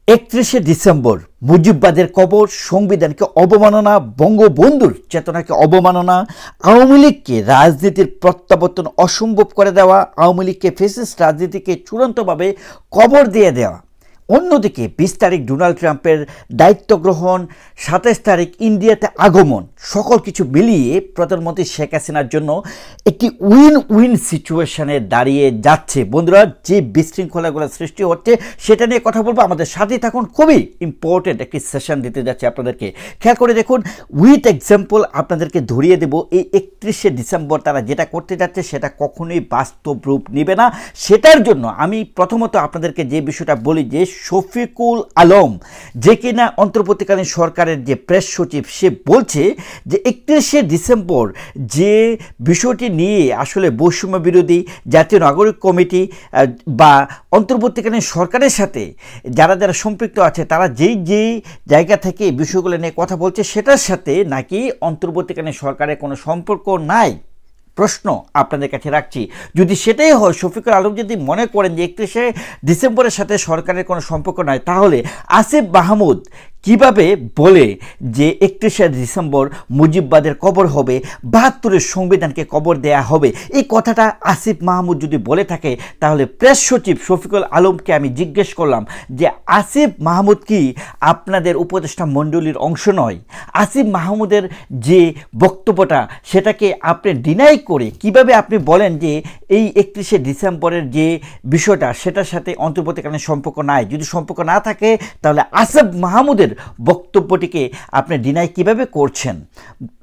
31শে December মুজিববাদের কবর, সংবিধানকে অবমাননা, বঙ্গবন্ধুর চেতনাকে অবমাননা, আওয়ামী লীগকে রাজনীতির প্রত্যাবর্তন অসম্ভব করে দেওয়া, আওয়ামী লীগকে ফ্যাসিস্ট রাজনীতিকে চূড়ান্তভাবে কবর দিয়ে দেওয়া। অন্যদিকে 20 তারিখ ডোনাল্ড ট্রাম্পের দায়িত্ব গ্রহণ, 27 তারিখ ইন্ডিয়াতে আগমন, সকল কিছু মিলিয়ে প্রধানমন্ত্রী শেখ হাসিনার জন্য একটি উইন উইন সিচুয়েশনে দাঁড়িয়ে যাচ্ছে। বন্ধুরা, যে বিশৃঙ্খলাগুলো সৃষ্টি হচ্ছে সেটা নিয়ে কথা বলবো, আমাদের সাথে থাকুন। খুবই ইম্পর্টেন্ট একটি সেশন দিতে যাচ্ছে আপনাদেরকে, খেয়াল করে দেখুন। উইথ এক্সাম্পল আপনাদেরকে ধরিয়ে দেব, এই 31শে ডিসেম্বর তারা যেটা করতে যাচ্ছে সেটা কখনোই বাস্তব রূপ নেবে না। সেটার জন্য আমি প্রথমত আপনাদেরকে যে বিষয়টা বলি, যে শফিকুল আলম, যে কিনা অন্তর্বর্তীকালীন সরকারের যে প্রেস সচিব, সে বলছে যে 31শে ডিসেম্বর যে বিষয়টি নিয়ে আসলে বৈষম্য বিরোধী জাতীয় নাগরিক কমিটি বা অন্তর্বর্তীকালীন সরকারের সাথে যারা যারা সম্পৃক্ত আছে তারা যেই জায়গা থেকে বিষয়গুলো নিয়ে কথা বলছে সেটার সাথে নাকি অন্তর্বর্তীকালীন সরকারের কোনো সম্পর্ক নাই। প্রশ্ন আপনাদের কাছে রাখছি, যদি সেটাই হয়, শফিকুল আলম যদি মনে করেন যে 31শে ডিসেম্বরের সাথে সরকারের কোনো সম্পর্ক নাই, তাহলে আসিফ মাহমুদ কিভাবে বলে যে 31শে ডিসেম্বর মুজিববাদের কবর হবে, 72-এর সংবিধানকে কবর দেয়া হবে? এই কথাটা আসিফ মাহমুদ যদি বলে থাকে, তাহলে প্রেস সচিব শফিকুল আলমকে আমি জিজ্ঞেস করলাম যে আসিফ মাহমুদ কি আপনাদের উপদেষ্টা মণ্ডলীর অংশ নয়? আসিফ মাহমুদের যে বক্তব্যটা সেটাকে আপনি ডিনাই করে কিভাবে আপনি বলেন যে এই 31শে ডিসেম্বরের যে বিষয়টা সেটার সাথে অন্তর্বর্তীকালীন সম্পর্ক নাই? যদি সম্পর্ক না থাকে তাহলে আসিফ মাহমুদের বক্তব্যটিকে আপনি ডিনাই কিভাবে করছেন?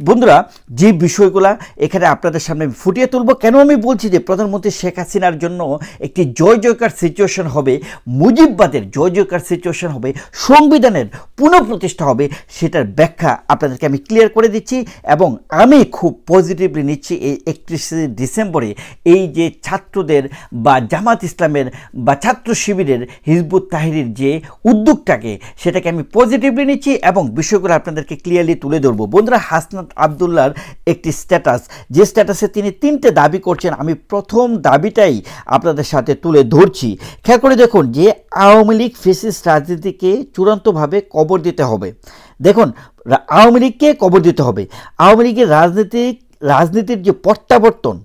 বন্ধুরা, যে বিষয়গুলো এখানে আপনাদের সামনে ফুটিয়ে তুলব, কেন আমি বলছি যে প্রধানমন্ত্রী শেখ হাসিনার জন্য একটি জয় জয়কার সিচুয়েশন হবে, মুজিববাদের জয় জয়কার সিচুয়েশন হবে, সংবিধানের পুনঃপ্রতিষ্ঠা হবে, সেটার ব্যাখ্যা আপনাদেরকে আমি ক্লিয়ার করে দিচ্ছি। এবং আমি খুব পজিটিভলি নিচ্ছি এই 31শে ডিসেম্বরে এই যে ছাত্রদের বা জামাত ইসলামের বা ছাত্র শিবিরের হিজবুত তাহরির যে উদ্যোগটাকে, সেটাকে আমি পজিটিভলি নিচ্ছি এবং বিষয়গুলো আপনাদেরকে ক্লিয়ারলি তুলে ধরবো। বন্ধুরা, হাসনাত আবদুল্লাহর একটি স্ট্যাটাস, যে স্ট্যাটাসে তিনি 3টে দাবি করছেন, আমি প্রথম দাবিটাই আপনাদের সাথে তুলে ধরছি। খেয়াল করে দেখুন যে আওয়ামী লীগ ফ্যাসিস্ট রাজনীতিকে চূড়ান্তভাবে কবর দিতে হবে। দেখুন, আওয়ামী লীগকে কবর দিতে হবে, আওয়ামী লীগের রাজনীতির যে প্রত্যাবর্তন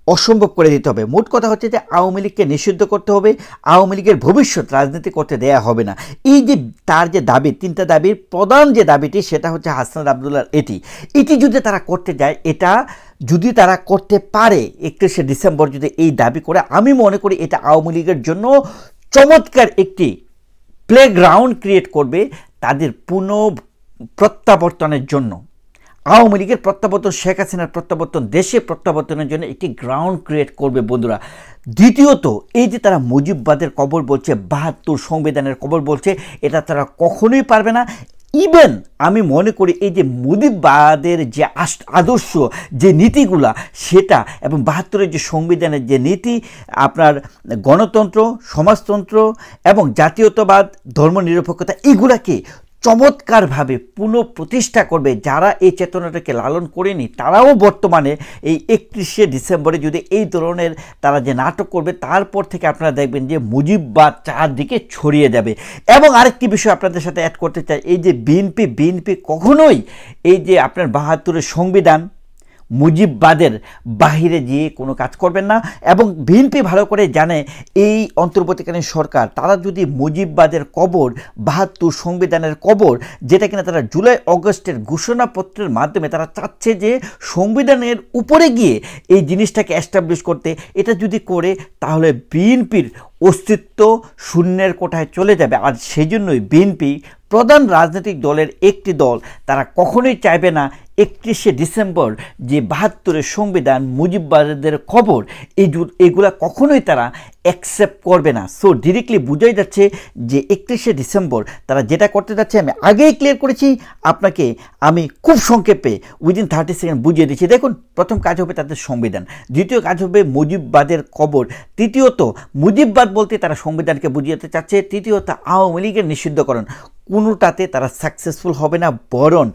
অসম্ভব করে দিতে হবে। মোট কথা হচ্ছে যে আওয়ামী লীগকে নিষিদ্ধ করতে হবে, আওয়ামী লীগের ভবিষ্যৎ রাজনীতি করতে দেয়া হবে না। এই যে তার যে দাবি, 3টা দাবির প্রধান যে দাবিটি সেটা হচ্ছে হাসনাত আবদুল্লাহর এটি যদি তারা করতে যায়, এটা যদি তারা করতে পারে 31শে ডিসেম্বর যদি এই দাবি করে, আমি মনে করি এটা আওয়ামী লীগের জন্য চমৎকার একটি প্লেগ্রাউন্ড ক্রিয়েট করবে তাদের প্রত্যাবর্তনের জন্য। আওয়ামী লীগের প্রত্যাবর্তন, শেখ হাসিনার প্রত্যাবর্তন, দেশে প্রত্যাবর্তনের জন্য একটি গ্রাউন্ড ক্রিয়েট করবে। বন্ধুরা, দ্বিতীয়ত, এই যে তারা মুজিববাদের কবর বলছে, 72 সংবিধানের কবর বলছে, এটা তারা কখনোই পারবে না। ইভেন আমি মনে করি এই যে মুজিববাদের যে আদর্শ, যে নীতিগুলা, সেটা এবং 72-এর যে সংবিধানের যে নীতি, আপনার গণতন্ত্র, সমাজতন্ত্র এবং জাতীয়তাবাদ, ধর্মনিরপেক্ষতা, এগুলাকে চমৎকারভাবে পুনঃপ্রতিষ্ঠা করবে। যারা এই চেতনাটাকে লালন করেনি তারাও বর্তমানে এই 31শে ডিসেম্বরে যদি এই ধরনের তারা যে নাটক করবে, তারপর থেকে আপনারা দেখবেন যে মুজিববাদ চারদিকে ছড়িয়ে যাবে। এবং আরেকটি বিষয় আপনাদের সাথে অ্যাড করতে চাই, এই যে বিএনপি কখনোই এই যে আপনার 72-এর সংবিধান, মুজিববাদের বাহিরে গিয়ে কোনো কাজ করবেন না। এবং বিএনপি ভালো করে জানে এই অন্তর্বর্তীকালীন সরকার, তারা যদি মুজিববাদের কবর, 72 সংবিধানের কবর, যেটা কিনা তারা জুলাই অগস্টের ঘোষণাপত্রের মাধ্যমে তারা চাচ্ছে যে সংবিধানের উপরে গিয়ে এই জিনিসটাকে এস্টাবলিশ করতে, এটা যদি করে তাহলে বিএনপির অস্তিত্ব শূন্যের কোঠায় চলে যাবে। আর সেই জন্যই বিএনপি প্রধান রাজনৈতিক দলের একটি দল, তারা কখনোই চাইবে না 31শে ডিসেম্বর যে 72-এর সংবিধান, মুজিববাদের খবর, এগুলা কখনোই তারা অ্যাকসেপ্ট করবে না। সো ডিরেক্টলি বোঝাই যাচ্ছে যে 31শে ডিসেম্বর তারা যেটা করতে যাচ্ছে, আমি আগেই ক্লিয়ার করেছি আপনাকে, আমি খুব সংক্ষেপে উইদিন 30 সেকেন্ড বুঝিয়ে দিচ্ছি। দেখুন, প্রথম কাজ হবে তাদের সংবিধান, দ্বিতীয় কাজ হবে মুজিববাদের কবর, তৃতীয়ত মুজিববাদ বলতে তারা সংবিধানকে বুঝিয়ে চাচ্ছে, তৃতীয়ত আওয়ামী লীগের নিষিদ্ধকরণ। কোনোটাতে তারা সাকসেসফুল হবে না, বরং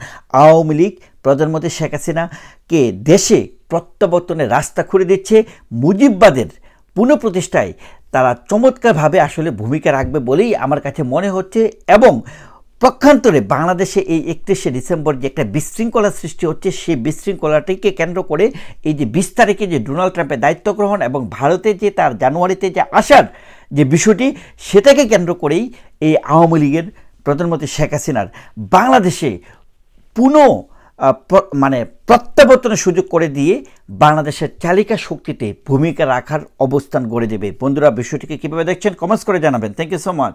আওয়ামী লীগ প্রধানমন্ত্রী শেখ হাসিনাকে দেশে প্রত্যাবর্তনের রাস্তা খুলে দিচ্ছে, মুজিববাদের পুনঃপ্রতিষ্ঠায় তারা চমৎকারভাবে আসলে ভূমিকা রাখবে বলেই আমার কাছে মনে হচ্ছে। এবং পক্ষান্তরে বাংলাদেশে এই 31শে ডিসেম্বর যে একটা বিশৃঙ্খলা সৃষ্টি হচ্ছে, সেই বিশৃঙ্খলাটিকে কেন্দ্র করে এই যে 20 তারিখে যে ডোনাল্ড ট্রাম্পের দায়িত্ব গ্রহণ এবং ভারতে যে তার জানুয়ারিতে যে আসার যে বিষয়টি, সেটাকে কেন্দ্র করেই এই আওয়ামী লীগের প্রধানমন্ত্রী শেখ হাসিনার বাংলাদেশে প্রত্যাবর্তনের সুযোগ করে দিয়ে বাংলাদেশের চালিকা শক্তিতে ভূমিকা রাখার অবস্থান গড়ে দেবে। বন্ধুরা, বিষয়টিকে কীভাবে দেখছেন কমেন্টস করে জানাবেন। Thank you so much.